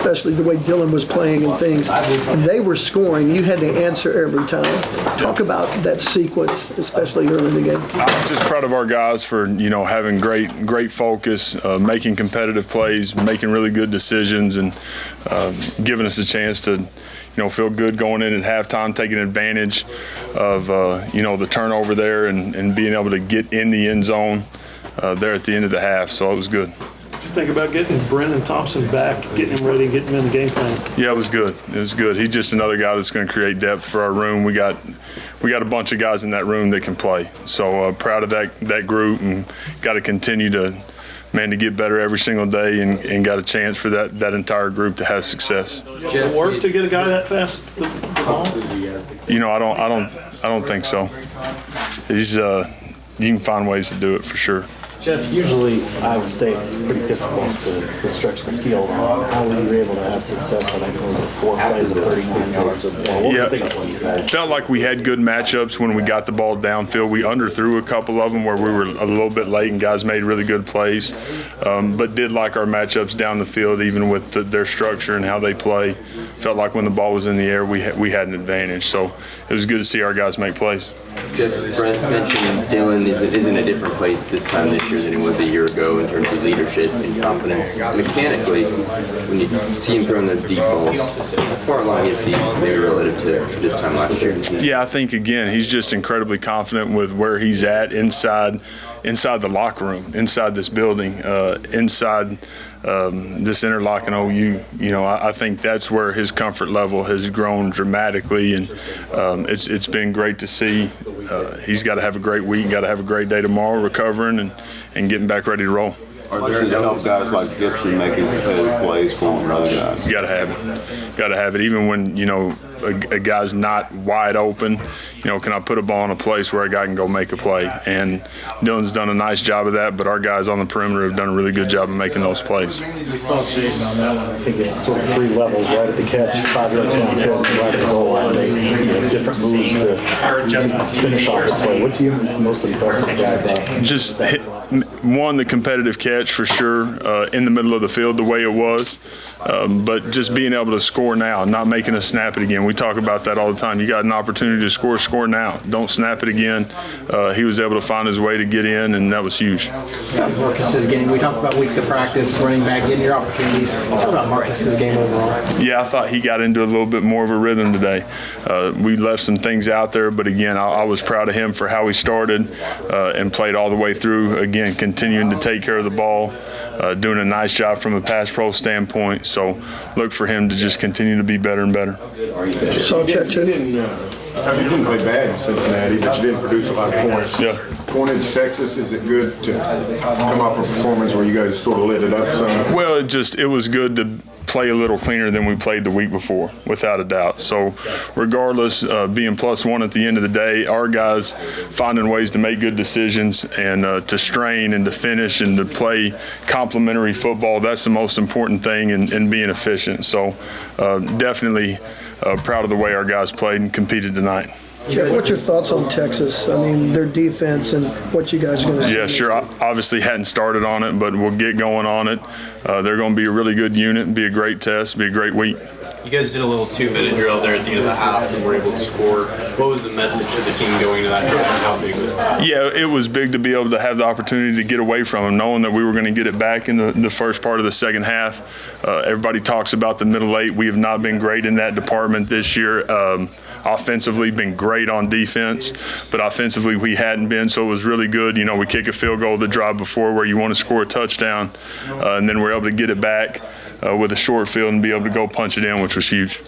especially the way Dylan was playing and things, and they were scoring. You had to answer every time. Talk about that sequence, especially early in the game. I'm just proud of our guys for having great focus, making competitive plays, making really good decisions, and giving us a chance to feel good going in at halftime, taking advantage of the turnover there and being able to get in the end zone there at the end of the half. So it was good. What you think about getting Brendan Thompson back, getting him ready, getting him in the game plan? Yeah, it was good. It was good. He's just another guy that's going to create depth for our room. We got a bunch of guys in that room that can play. So proud of that group, and got to continue to get better every single day, and got a chance for that entire group to have success. Jeff, work to get a guy that fast the ball? I don't think so. He's you can find ways to do it for sure. Jeff, usually Iowa State's pretty difficult to stretch the field. How were you able to have success on that 4 plays of 39 yards of ball? Yeah, felt like we had good matchups when we got the ball downfield. We underthrew a couple of them where we were a little bit late and guys made really good plays, but did like our matchups down the field, even with their structure and how they play. Felt like when the ball was in the air, we had an advantage. So it was good to see our guys make plays. Just Brent mentioned Dylan is in a different place this time this year than he was a year ago in terms of leadership and confidence. Mechanically, when you see him throwing those deep balls, how far along is he maybe relative to this time last year? Yeah, I think, again, he's just incredibly confident with where he's at inside the locker room, inside this building, inside this interlocking OU. I think that's where his comfort level has grown dramatically, and it's been great to see. He's got to have a great week, got to have a great day tomorrow, recovering and getting back ready to roll. This is to help guys like Gibson making competitive plays for other guys. You got to have it. Got to have it. Even when a guy's not wide open, can I put a ball in a place where a guy can go make a play? And Dylan's done a nice job of that, but our guys on the perimeter have done a really good job of making those plays. We saw Jaden on that one. I think it's sort of 3 levels, right at the catch, 5 yards downfield, and right at the goal line. Different moves to finish off the play. What do you think is the most impressive guy about? Just the competitive catch for sure in the middle of the field the way it was, but just being able to score now, not making us snap it again. We talk about that all the time. You got an opportunity to score now. Don't snap it again. He was able to find his way to get in, and that was huge. Marcus's game, we talked about weeks of practice, running back, getting your opportunities. What about Marcus's game overall? Yeah, I thought he got into a little bit more of a rhythm today. We left some things out there, but again, I was proud of him for how he started and played all the way through. Again, continuing to take care of the ball, doing a nice job from a pass pro standpoint. So look for him to just continue to be better and better. So check. You didn't play bad in Cincinnati, but you didn't produce a lot of points. Yeah. Going into Texas, is it good to come off a performance where you guys sort of lit it up some? Well, it was good to play a little cleaner than we played the week before, without a doubt. So regardless, being +1 at the end of the day, our guys finding ways to make good decisions and to strain and to finish and to play complementary football, that's the most important thing in being efficient. So definitely proud of the way our guys played and competed tonight. Jeff, what's your thoughts on Texas? I mean, their defense and what you guys are going to see? Yeah, sure. I obviously hadn't started on it, but we'll get going on it. They're going to be a really good unit, be a great test, be a great week. You guys did a little 2-minute drill there at the end of the half and were able to score. What was the message to the team going to that drill, and how big was that? Yeah, it was big to be able to have the opportunity to get away from them, knowing that we were going to get it back in the first part of the second half. Everybody talks about the middle eight. We have not been great in that department this year. Offensively, been great on defense, but offensively we hadn't been, so it was really good. We kick a field goal the drive before where you want to score a touchdown, and then we're able to get it back with a short field and be able to go punch it in, which was huge.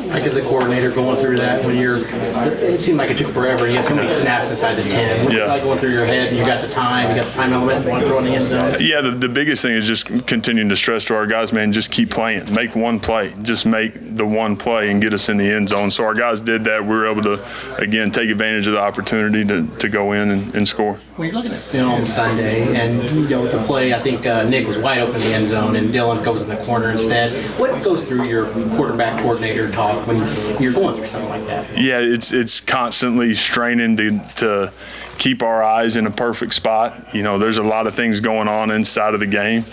Like as a coordinator going through that, it seemed like it took forever. You had so many snaps inside the 10. What's it like going through your head, and you got the time element, you want to throw in the end zone? Yeah, the biggest thing is just continuing to stress to our guys, man, just keep playing. Make one play. Just make the one play and get us in the end zone. So our guys did that. We were able to, again, take advantage of the opportunity to go in and score. When you're looking at film Sunday, and the play, I think Nick was wide open in the end zone, and Dylan goes in the corner instead. What goes through your quarterback coordinator talk talk when you're going through something like that? Yeah, it's constantly straining to keep our eyes in a perfect spot. You know, there's a lot of things going on inside of the game,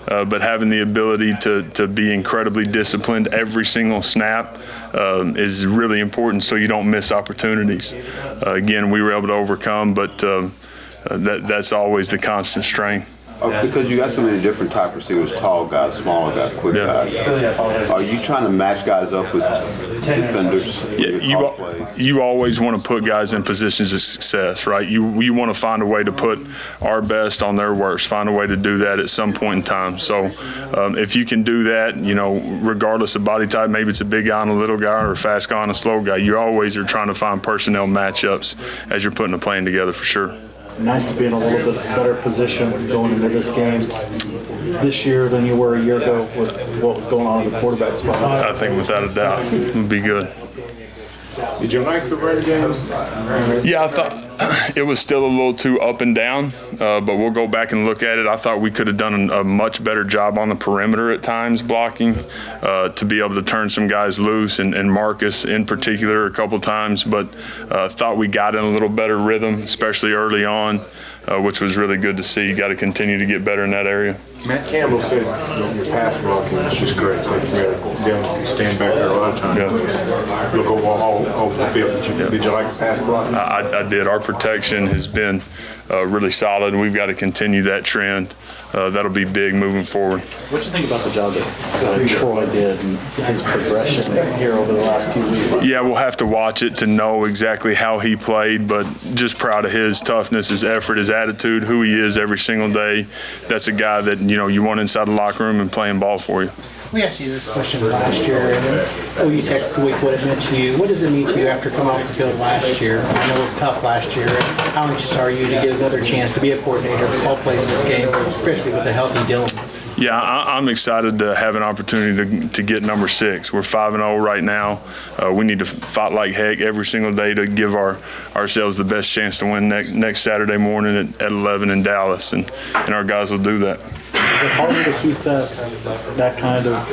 but having the ability to be incredibly disciplined every single snap is really important so you don't miss opportunities. Again, we were able to overcome, but that's always the constant strain. Because you got so many different type receivers, tall guys, smaller guys, quick guys. Are you trying to match guys up with defenders? Yeah, you always want to put guys in positions of success, right? You want to find a way to put our best on their worst, find a way to do that at some point in time. So if you can do that, you know, regardless of body type, maybe it's a big guy and a little guy or a fast guy and a slow guy, you always are trying to find personnel matchups as you're putting a plan together for sure. Nice to be in a little bit better position going into this game this year than you were a year ago with what was going on in the quarterback spot. I think without a doubt it would be good. Did you like the run game? Yeah, I thought it was still a little too up and down, but we'll go back and look at it. I thought we could have done a much better job on the perimeter at times blocking to be able to turn some guys loose, and Marcus in particular a couple times, but thought we got in a little better rhythm, especially early on, which was really good to see. You got to continue to get better in that area. Matt Campbell said your pass blocking is just great. Like you stand back there a lot of times. Yeah. Look over the field. Did you like the pass blocking? I did. Our protection has been really solid. We've got to continue that trend. That'll be big moving forward. What do you think about the job that Troy did and his progression here over the last few weeks? Yeah, we'll have to watch it to know exactly how he played, but just proud of his toughness, his effort, his attitude, who he is every single day. That's a guy that, you know, you want inside the locker room and playing ball for you. We asked you this question last year, and you texted week what it meant to you. What does it mean to you after coming off the field last year? I know it was tough last year. How anxious are you to get another chance to be a coordinator, call plays in this game, especially with a healthy Dylan? Yeah, I'm excited to have an opportunity to get number 6. We're 5-0 right now. We need to fight like heck every single day to give ourselves the best chance to win next Saturday morning at 11 in Dallas, and our guys will do that. Is it harder to keep that kind of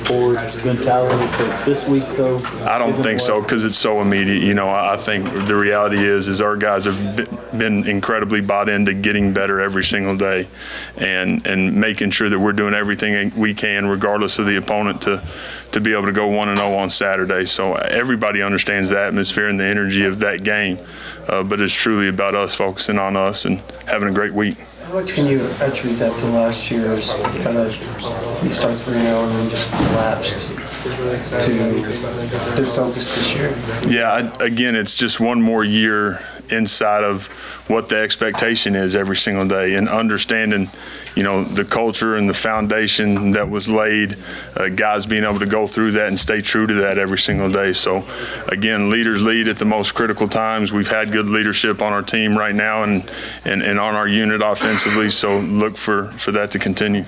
forward mentality for this week, though? I don't think so, because it's so immediate. You know, I think the reality is our guys have been incredibly bought into getting better every single day, and making sure that we're doing everything we can, regardless of the opponent, to be able to go 1-0 on Saturday. So everybody understands the atmosphere and the energy of that game, but it's truly about us focusing on us and having a great week. How much can you attribute that to last year's kind of, you start 3-0 and then just collapsed to focus this year? Yeah, again, it's just one more year inside of what the expectation is every single day, and understanding, you know, the culture and the foundation that was laid, guys being able to go through that and stay true to that every single day. So again, leaders lead at the most critical times. We've had good leadership on our team right now and on our unit offensively, so look for that to continue.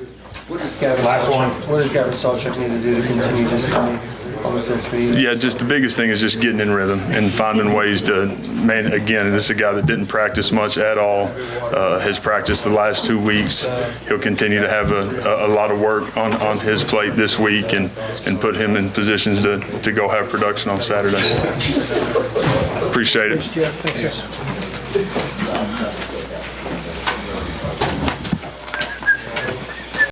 What does Gavin Sawchuk need to do to continue to stay on the field for you? Yeah, just the biggest thing is just getting in rhythm and finding ways to, man, again, this is a guy that didn't practice much at all, has practiced the last 2 weeks. He'll continue to have a lot of work on his plate this week and put him in positions to go have production on Saturday. Appreciate it. Thanks, Jeff. Thanks,